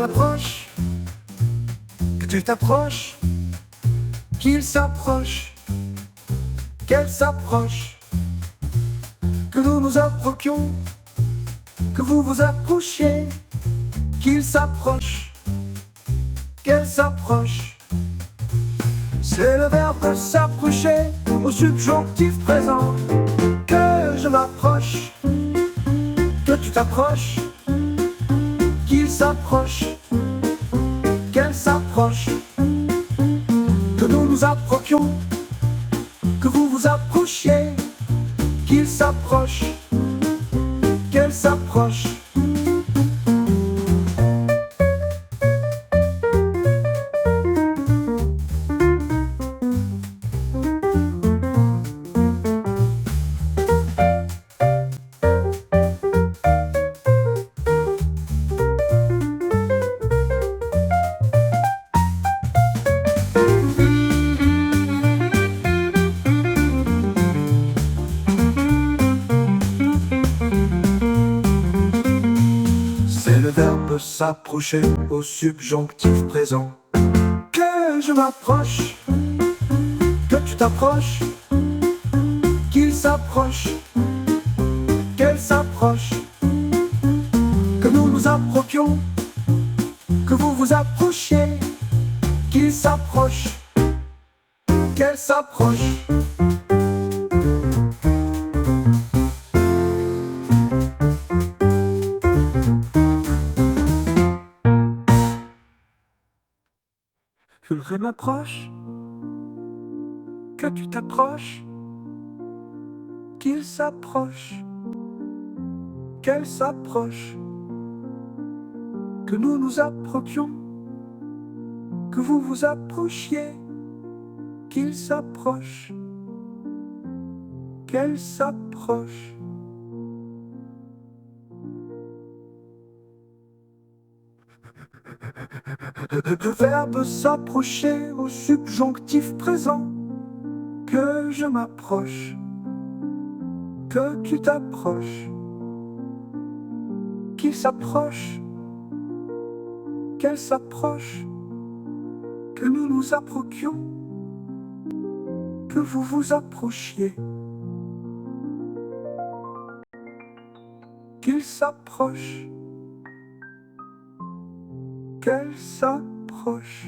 m'approche, que tu t'approches, qu'il s'approche, qu'elle s'approche, que nous nous approchions, que vous vous approchiez, qu'il s'approche, qu'elle s'approche. C'est le verbe s'approcher au subjonctif présent. Que je m'approche, que tu t'approches, qu'il s'approche, qu'elle s'approche, que nous nous approchions, que vous vous approchiez, qu'il s'approche, qu'elle s'approche. Le verbe s'approcher au subjonctif présent. Que je m'approche, que tu t'approches, qu'il s'approche, qu'elle s'approche, que nous nous approchions, que vous vous approchiez, qu'il s'approche, qu'elle s'approche. Que je m'approche, que tu t'approches, qu'il s'approche, qu'elle s'approche, que nous nous approchions, que vous vous approchiez, qu'il s'approche, qu'elle s'approche. Le verbe s'approcher au subjonctif présent. Que je m'approche, que tu t'approches, qu'il s'approche, qu'elle s'approche, que nous nous approchions, que vous vous approchiez, qu'il s'approche, qu'elle s'approche.